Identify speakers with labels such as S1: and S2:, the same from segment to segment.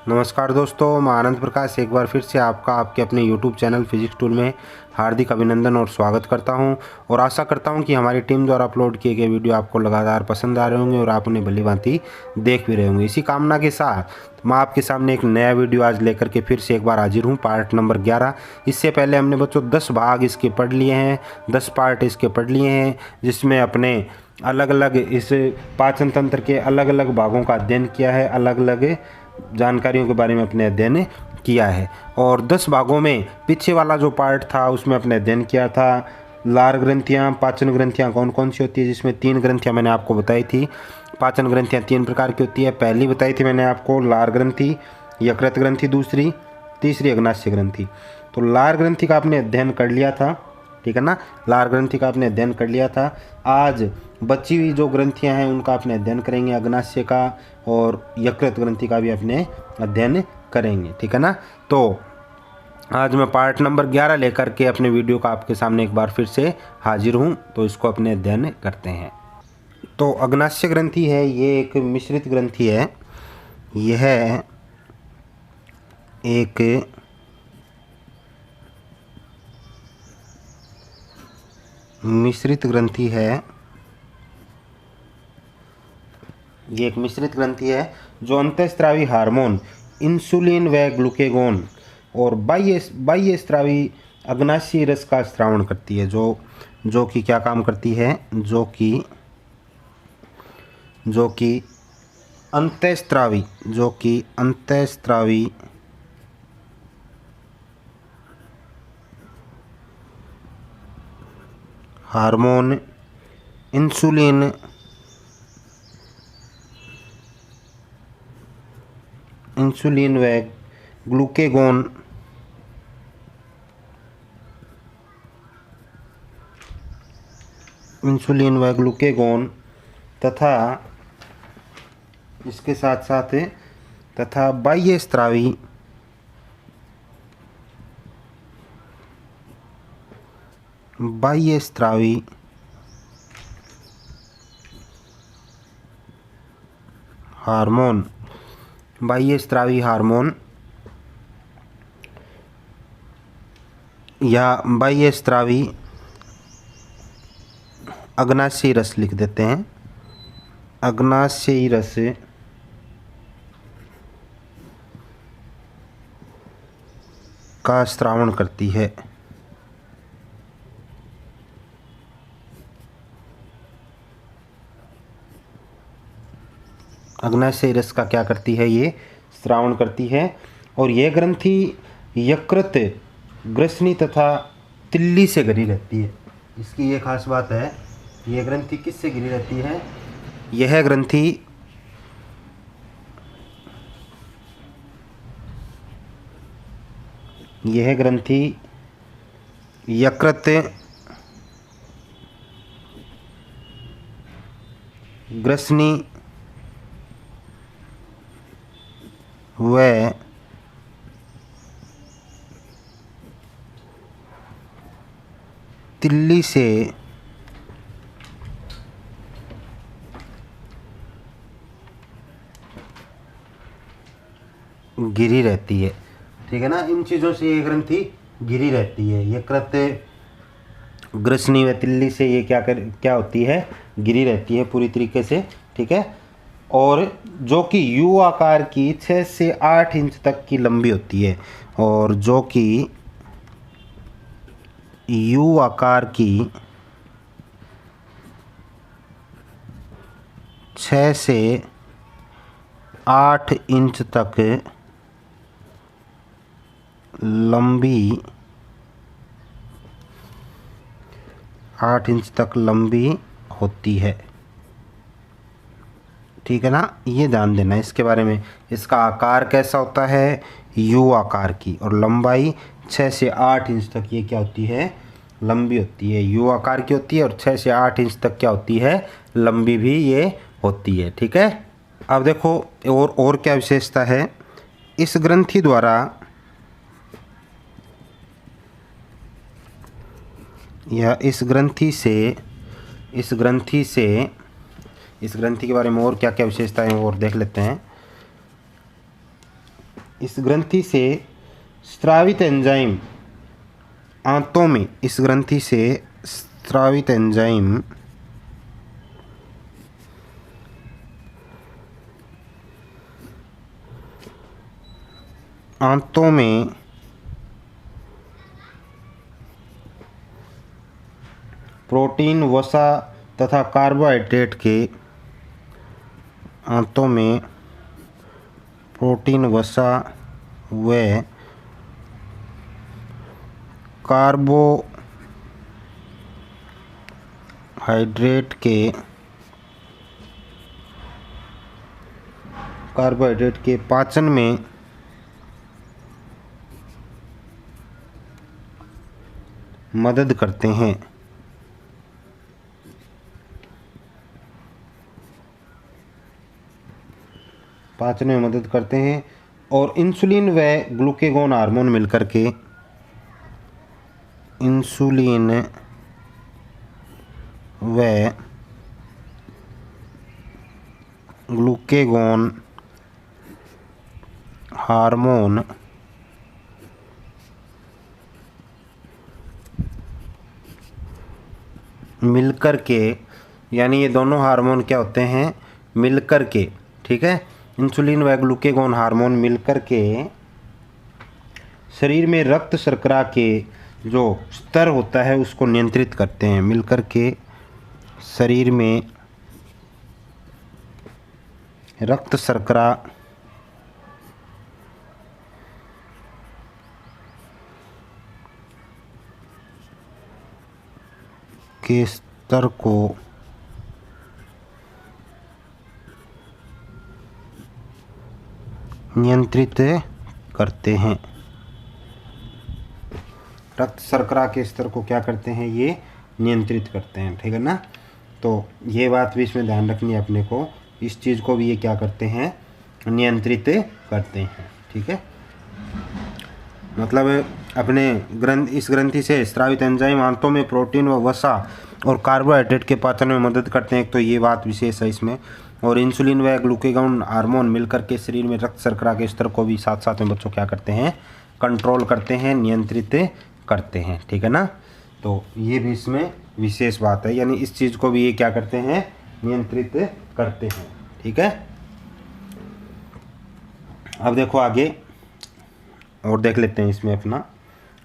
S1: नमस्कार दोस्तों, मैं आनंद प्रकाश एक बार फिर से आपका आपके अपने YouTube चैनल फिजिक्स टूल में हार्दिक अभिनंदन और स्वागत करता हूं और आशा करता हूं कि हमारी टीम द्वारा अपलोड किए गए वीडियो आपको लगातार पसंद आ रहे होंगे और आप उन्हें भलीभांति देख भी रहे होंगे। इसी कामना के साथ मैं आपके सामने एक नया वीडियो आज लेकर के फिर से एक बार हाजिर हूँ, पार्ट नंबर 11। इससे पहले हमने बच्चों 10 भाग इसके पढ़ लिए हैं, 10 पार्ट इसके पढ़ लिए हैं, जिसमें अपने अलग अलग इस पाचन तंत्र के अलग अलग भागों का अध्ययन किया है, अलग अलग जानकारियों के बारे में अपने अध्ययन किया है। और 10 भागों में पीछे वाला जो पार्ट था उसमें अपने अध्ययन किया था लार ग्रंथियाँ, पाचन ग्रंथियाँ कौन कौन सी होती है, जिसमें 3 ग्रंथियाँ मैंने आपको बताई थी। पाचन ग्रंथियाँ 3 प्रकार की होती है। पहली बताई थी मैंने आपको लार ग्रंथि, यकृत ग्रंथि दूसरी, तीसरी अग्नाशय ग्रंथि। तो लार ग्रंथि का आपने अध्ययन कर लिया था, ठीक है ना। लार ग्रंथि का आपने अध्ययन कर लिया था। आज बची हुई जो ग्रंथियां हैं उनका अपने अध्ययन करेंगे, अग्नाशय का और यकृत ग्रंथि का भी अपने अध्ययन करेंगे, ठीक है ना। तो आज मैं पार्ट नंबर 11 लेकर के अपने वीडियो का आपके सामने एक बार फिर से हाजिर हूं, तो इसको अपने अध्ययन करते हैं। तो अग्नाशय ग्रंथि है, ये एक मिश्रित ग्रंथि है। यह एक मिश्रित ग्रंथि है, ये एक मिश्रित ग्रंथि है जो अंतःस्रावी हार्मोन इंसुलिन व ग्लूकेगोन और बाह्य स्रावी अग्नाशयी रस का स्रावण करती है, जो कि क्या काम करती है, जो कि अंतःस्रावी हार्मोन इंसुलिन व ग्लूकेगोन तथा इसके साथ साथ तथा बाह्य स्रावी हार्मोन या बाह्य स्रावी अग्नाशयी रस लिख देते हैं, अग्नाशयी रस का स्रावण करती है। अग्नाशयी रस का क्या करती है, ये स्रावण करती है। और यह ग्रंथि यकृत, ग्रसनी तथा तिल्ली से घिरी रहती है। इसकी ये खास बात है, यह ग्रंथि किससे घिरी रहती है, यह ग्रंथि यकृत, ग्रसनी व तिल्ली से घिरी रहती है, ठीक है ना। इन चीज़ों से ये ग्रंथि घिरी रहती है, यकृत, ग्रसनी व तिल्ली से ये क्या होती है, घिरी रहती है पूरी तरीके से, ठीक है। और जो कि यू आकार की 6 से 8 इंच तक की लंबी होती है, और जो कि यू आकार की 6 से 8 इंच तक लंबी होती है, ठीक है ना। ये ध्यान देना इसके बारे में। इसका आकार कैसा होता है, यू आकार की, और लंबाई 6 से 8 इंच तक ये क्या होती है, लंबी होती है। यू आकार की होती है और 6 से 8 इंच तक क्या होती है, लंबी भी ये होती है, ठीक है। अब देखो और क्या विशेषता है, इस ग्रंथि द्वारा या इस ग्रंथि के बारे में और क्या क्या विशेषताएं और देख लेते हैं। इस ग्रंथि से स्रावित एंजाइम आंतों में, इस ग्रंथि से स्रावित एंजाइम आंतों में प्रोटीन, वसा तथा कार्बोहाइड्रेट के, आंतों में प्रोटीन, वसा व कार्बोहाइड्रेट के पाचन में मदद करते हैं। पाचन में मदद करते हैं और इंसुलिन व ग्लूकेगॉन हार्मोन मिलकर के, इंसुलिन व ग्लूकेगॉन हार्मोन मिलकर के, यानी ये दोनों हार्मोन क्या होते हैं, मिलकर के, ठीक है, इंसुलिन व ग्लूकेगॉन हार्मोन मिलकर के शरीर में रक्त शर्करा के जो स्तर होता है उसको नियंत्रित करते हैं। मिलकर के शरीर में रक्त शर्करा के स्तर को नियंत्रित करते हैं। रक्त शर्करा के स्तर को क्या करते हैं, ये नियंत्रित करते हैं, ठीक है ना। तो ये बात भी इसमें ध्यान रखनी है अपने को, इस चीज़ को भी ये क्या करते हैं, नियंत्रित करते हैं, ठीक है। मतलब अपने इस ग्रंथि से स्रावित एंजाइम आंतों में प्रोटीन व वसा और कार्बोहाइड्रेट के पाचन में मदद करते हैं, तो ये बात विशेष है इसमें। और इंसुलिन व ग्लूकेगॉन हार्मोन मिलकर के शरीर में रक्त शर्करा के स्तर को भी साथ साथ में बच्चों क्या करते हैं, कंट्रोल करते हैं, नियंत्रित करते हैं, ठीक है ना। तो ये भी इसमें विशेष बात है, यानी इस चीज़ को भी ये क्या करते हैं, नियंत्रित करते हैं, ठीक है। अब देखो आगे और देख लेते हैं इसमें अपना,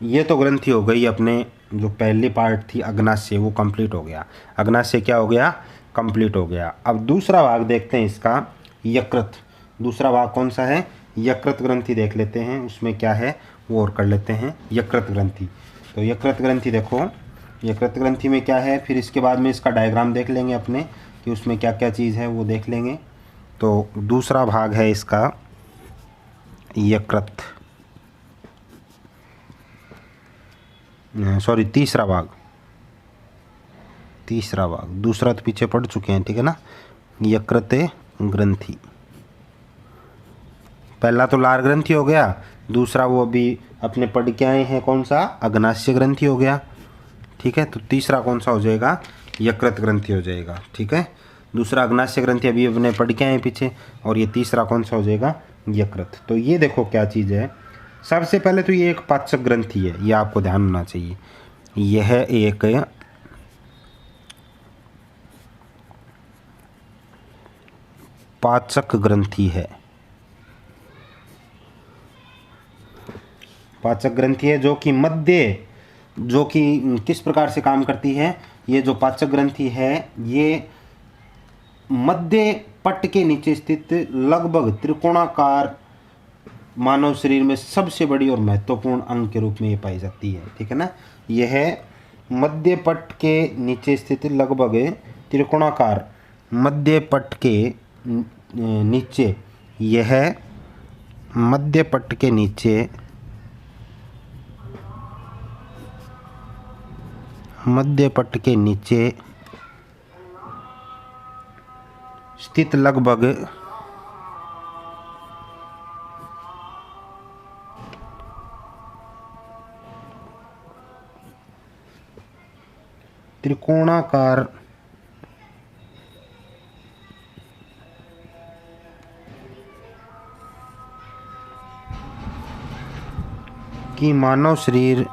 S1: ये तो ग्रंथि हो गई अपने, जो पहली पार्ट थी अग्नाशय वो कंप्लीट हो गया, अग्नाशय क्या हो गया, कंप्लीट हो गया। अब दूसरा भाग देखते हैं इसका, यकृत। दूसरा भाग कौन सा है, यकृत ग्रंथि देख लेते हैं, उसमें क्या है वो और कर लेते हैं। यकृत ग्रंथि, तो यकृत ग्रंथि देखो, यकृत ग्रंथि में क्या है, फिर इसके बाद में इसका डायग्राम देख लेंगे अपने कि उसमें क्या क्या चीज़ है वो देख लेंगे। तो दूसरा भाग है इसका यकृत, सॉरी तीसरा भाग, दूसरा तो पीछे पढ़ चुके हैं, ठीक है ना। यकृत ग्रंथि, पहला तो लार ग्रंथि हो गया, दूसरा वो अभी अपने पढ़ के आए हैं कौन सा, अग्नाशय ग्रंथि हो गया, ठीक है। तो तीसरा कौन सा हो जाएगा, यकृत ग्रंथि हो जाएगा, ठीक है। दूसरा अग्नाशय ग्रंथि अभी अपने पढ़ के आए पीछे, और ये तीसरा कौन सा हो जाएगा, यकृत। तो ये देखो क्या चीज़ है, सबसे पहले तो ये एक पाचक ग्रंथि है, ये आपको ध्यान होना चाहिए। यह एक पाचक ग्रंथि है, पाचक ग्रंथि है जो कि किस प्रकार से काम करती है। ये जो पाचक ग्रंथि है ये मध्य पट्ट के नीचे स्थित लगभग त्रिकोणाकार मानव शरीर में सबसे बड़ी और महत्वपूर्ण अंग के रूप में ये पाई जाती है, ठीक है ना। यह मध्य पट्ट के नीचे स्थित लगभग त्रिकोणाकार, मध्य पट्ट के नीचे, यह मध्य पट्ट के नीचे, मध्य पट्ट के नीचे स्थित लगभग त्रिकोणाकार कि मानव शरीर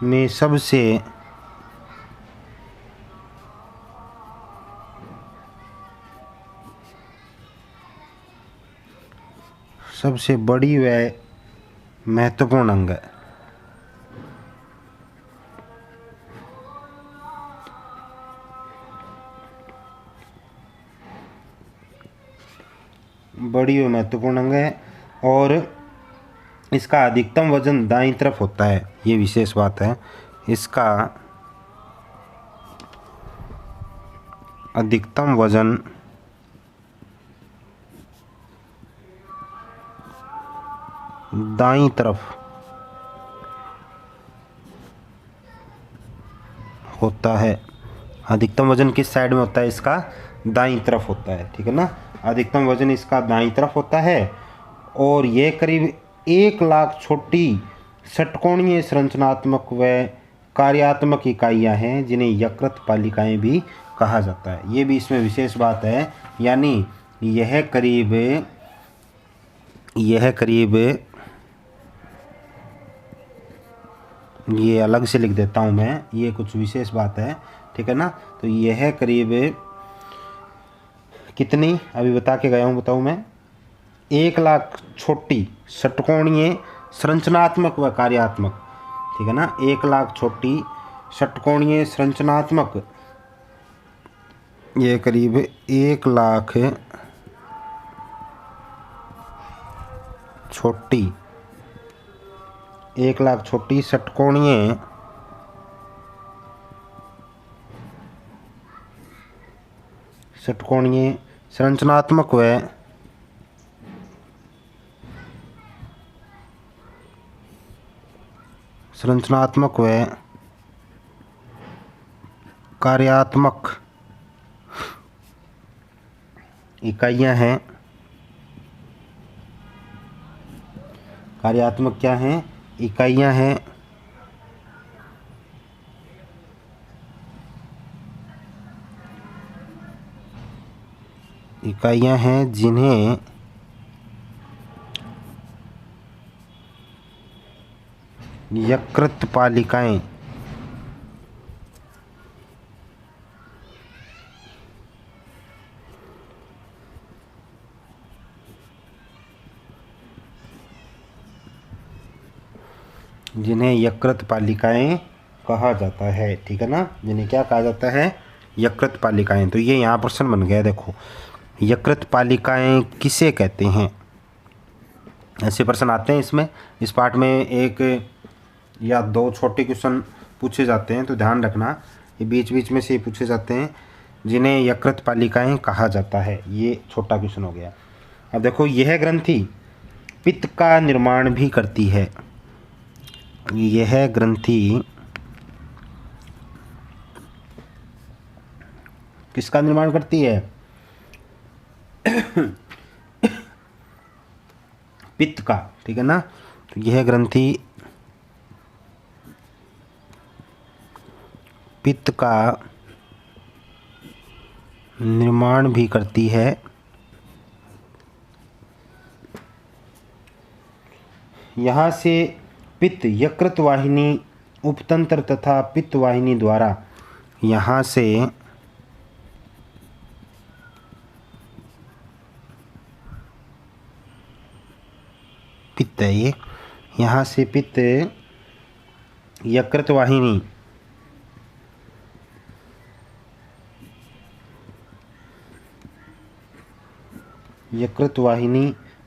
S1: में सबसे बड़ी व महत्वपूर्ण अंग है। बड़ी व महत्वपूर्ण अंग है और इसका अधिकतम वजन दाईं तरफ होता है। ये विशेष बात है। इसका अधिकतम वजन दाईं तरफ होता है। अधिकतम वजन किस साइड में होता है? इसका दाईं तरफ होता है। ठीक है ना, अधिकतम वजन इसका दाईं तरफ होता है और यह करीब 1 लाख छोटी षटकोणीय संरचनात्मक व कार्यात्मक इकाइयां हैं जिन्हें यकृत पालिकाएं भी कहा जाता है। ये भी इसमें विशेष बात है। यानी यह करीब ये अलग से लिख देता हूँ मैं, ये कुछ विशेष बात है। ठीक है ना, तो यह करीब कितनी अभी बता के गया हूँ, बताऊँ मैं, 1 लाख छोटी षटकोणीय संरचनात्मक व कार्यात्मक। ठीक है ना, 1 लाख छोटी षटकोणीय संरचनात्मक, ये करीब 1 लाख छोटी 1 लाख छोटी षटकोणीय संरचनात्मक व कार्यात्मक इकाइयां हैं। कार्यात्मक क्या हैं? इकाइयां हैं जिन्हें यकृत पालिकाएं कहा जाता है। ठीक है ना, जिन्हें क्या कहा जाता है? यकृत पालिकाएं। तो ये यहाँ प्रश्न बन गया। देखो, यकृत पालिकाएं किसे कहते हैं? ऐसे प्रश्न आते हैं इसमें। इस पार्ट में 1 या 2 छोटे क्वेश्चन पूछे जाते हैं, तो ध्यान रखना, ये बीच बीच में से ही पूछे जाते हैं। जिन्हें यकृत पालिकाएं कहा जाता है, ये छोटा क्वेश्चन हो गया। अब देखो, यह ग्रंथि पित्त का निर्माण भी करती है। यह ग्रंथि किसका निर्माण करती है? पित्त का। ठीक है ना, तो यह ग्रंथि पित्त का निर्माण भी करती है। यहाँ से पित्त यकृत वाहिनी, उपतंत्र तथा पित्त वाहिनी द्वारा, यहाँ से पित्त है ये, यहाँ से पित्त यकृत वाहिनी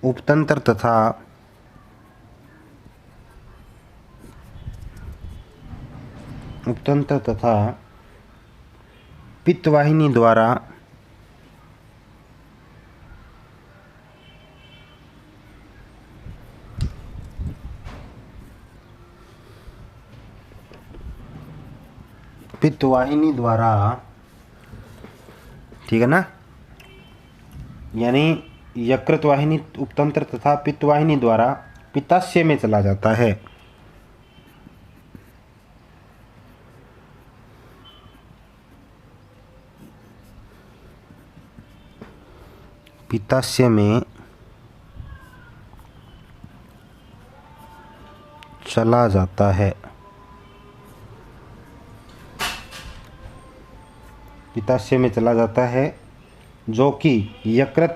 S1: उपतंत्र तथा पित्त वाहिनी द्वारा ठीक है ना, यानी यकृत वाहिनी, उपतंत्र तथा पित्त वाहिनी द्वारा पित्ताशय में चला जाता है। पित्ताशय में चला जाता है। पित्ताशय में चला जाता है जो कि यकृत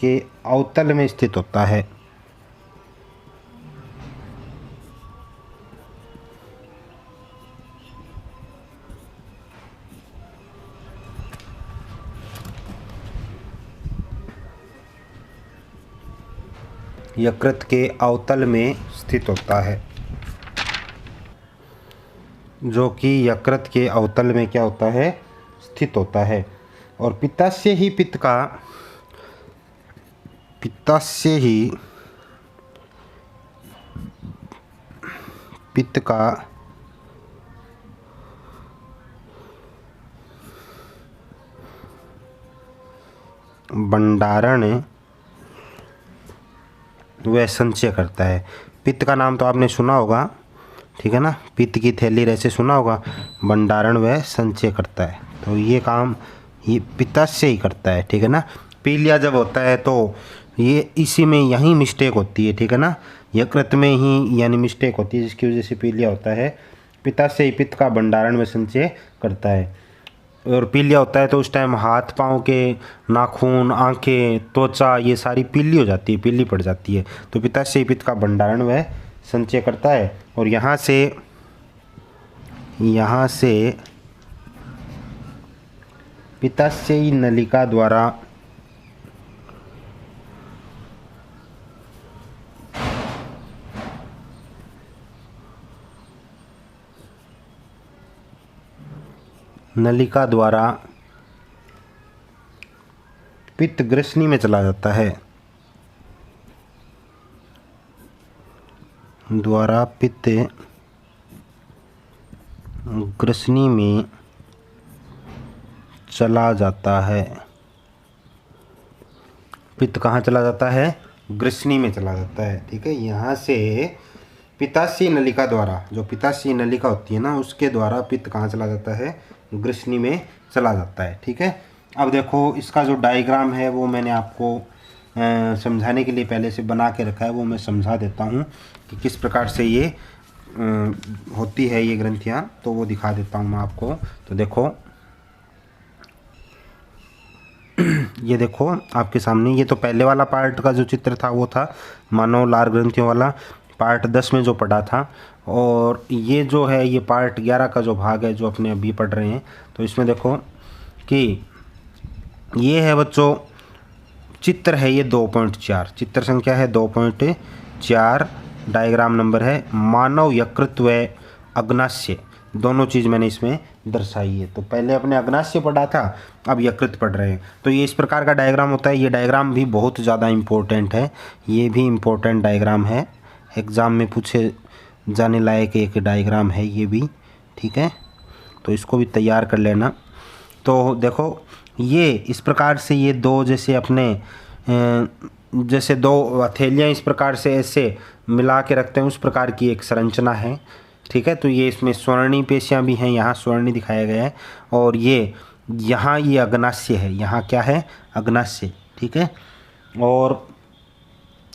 S1: के अवतल में स्थित होता है। यकृत के अवतल में स्थित होता है, जो कि यकृत के अवतल में क्या होता है, स्थित होता है। और पित्ताशय ही पित्त का भंडारण व संचय करता है। पित्त का नाम तो आपने सुना होगा, ठीक है ना, पित्त की थैली ऐसे सुना होगा। भंडारण व संचय करता है, तो ये काम ये पित्ताशय ही करता है, ठीक है ना। पीलिया जब होता है तो ये इसी में यहीं मिस्टेक होती है, ठीक है ना, यकृत में ही यानी मिस्टेक होती है, जिसकी वजह से पीलिया होता है। पित्ताशय ही पित्त का भंडारण व संचय करता है। और पीलिया होता है तो उस टाइम हाथ पाँव के नाखून, आंखें, त्वचा ये सारी पीली हो जाती है, पीली पड़ जाती है। तो पित्ताशय पित्त का भंडारण व संचय करता है। और यहाँ से पित्ताशयी नलिका द्वारा पित्त ग्रसनी में चला जाता है। पित्त ग्रसनी में चला जाता है। पित्त कहाँ चला जाता है, ग्रसनी में चला जाता है, ठीक है। यहाँ से पित्ताशयी नलिका द्वारा, जो पित्ताशयी नलिका होती है ना, उसके द्वारा पित्त कहाँ चला जाता है, ग्रसनी में चला जाता है, ठीक है। अब देखो इसका जो डायग्राम है वो मैंने आपको समझाने के लिए पहले से बना के रखा है, वो मैं समझा देता हूँ कि किस प्रकार से ये होती है ये ग्रंथियाँ, तो वो दिखा देता हूँ मैं आपको। तो देखो ये देखो आपके सामने, ये तो पहले वाला पार्ट का जो चित्र था वो था मानव लार ग्रंथियों वाला, पार्ट 10 में जो पढ़ा था। और ये जो है ये पार्ट 11 का जो भाग है जो अपने अभी पढ़ रहे हैं। तो इसमें देखो कि ये है बच्चों चित्र है, ये 2.4 चित्र संख्या है 2.4, डायग्राम नंबर है मानव यकृत व अग्नाशय, दोनों चीज़ मैंने इसमें दर्शाई है। तो पहले अपने अग्नाशय पढ़ा था, अब यकृत पढ़ रहे हैं। तो ये इस प्रकार का डायग्राम होता है। ये डायग्राम भी बहुत ज़्यादा इम्पोर्टेंट है, ये भी इम्पोर्टेंट डायग्राम है, एग्ज़ाम में पूछे जाने लायक एक डायग्राम है ये भी, ठीक है। तो इसको भी तैयार कर लेना। तो देखो ये इस प्रकार से ये दो जैसे अपने जैसे दो हथेलियाँ इस प्रकार से ऐसे मिला के रखते हैं, उस प्रकार की एक संरचना है, ठीक है। तो ये इसमें स्वर्णी पेशियाँ भी हैं, यहाँ स्वर्णी दिखाया गया है। और ये यहाँ ये अग्नाशय है, यहाँ क्या है, अग्नाशय, ठीक है। और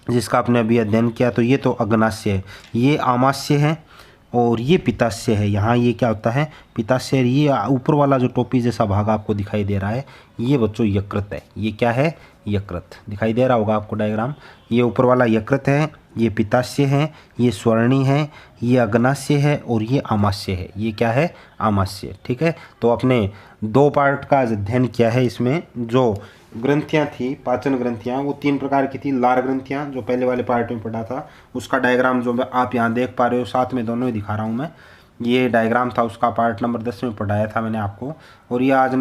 S1: जिसका आपने अभी अध्ययन किया तो ये तो अग्नाशय है, ये आमाशय है और ये पित्ताशय है। यहाँ ये क्या होता है, पित्ताशय। ये ऊपर वाला जो टोपी जैसा भाग आपको दिखाई दे रहा है ये बच्चों यकृत है। ये क्या है, यकृत दिखाई दे रहा होगा आपको डायग्राम। ये ऊपर वाला यकृत है, ये पित्ताशय है, ये स्वर्णी है, ये अग्नाशय है और ये आमाशय है। ये क्या है, आमाशय, ठीक है। तो अपने दो पार्ट का अध्ययन किया है। इसमें जो ग्रंथियाँ थी, पाचन ग्रंथियाँ, वो 3 प्रकार की थी। लार ग्रंथियाँ जो पहले वाले पार्ट में पढ़ा था, उसका डायग्राम जो आप यहाँ देख पा रहे हो, साथ में दोनों ही दिखा रहा हूँ मैं। ये डायग्राम था उसका, पार्ट नंबर 10 में पढ़ाया था मैंने आपको। और ये आज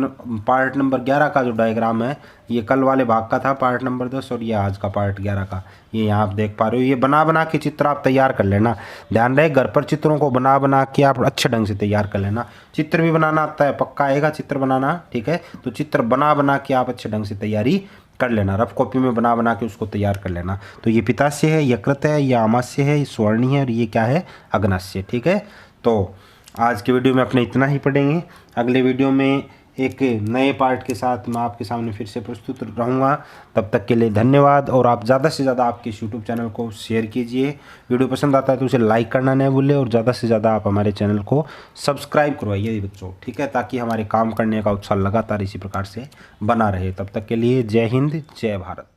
S1: पार्ट नंबर 11 का जो डायग्राम है, ये कल वाले भाग का था पार्ट नंबर 10, और ये आज का पार्ट 11 का। ये यहाँ आप देख पा रहे हो। ये बना के चित्र आप तैयार कर लेना। ध्यान रहे घर पर चित्रों को बना के आप अच्छे ढंग से तैयार कर लेना। चित्र भी बनाना आता है, पक्का आएगा चित्र बनाना, ठीक है। तो चित्र बना के आप अच्छे ढंग से तैयारी कर लेना, रफ कॉपी में बना बना के उसको तैयार कर लेना। तो ये पितास्य है, यकृत है, ये आमाशय है, ये स्वर्णी है और ये क्या है, अग्नाशय। ठीक है, तो आज के वीडियो में अपने इतना ही पढ़ेंगे। अगले वीडियो में एक नए पार्ट के साथ मैं आपके सामने फिर से प्रस्तुत रहूँगा। तब तक के लिए धन्यवाद। और आप ज़्यादा से ज़्यादा आपके इस यूट्यूब चैनल को शेयर कीजिए। वीडियो पसंद आता है तो उसे लाइक करना नहीं भूलें और ज़्यादा से ज़्यादा आप हमारे चैनल को सब्सक्राइब करवाइए बच्चों। ठीक है, ताकि हमारे काम करने का उत्साह लगातार इसी प्रकार से बना रहे। तब तक के लिए जय हिंद, जय भारत।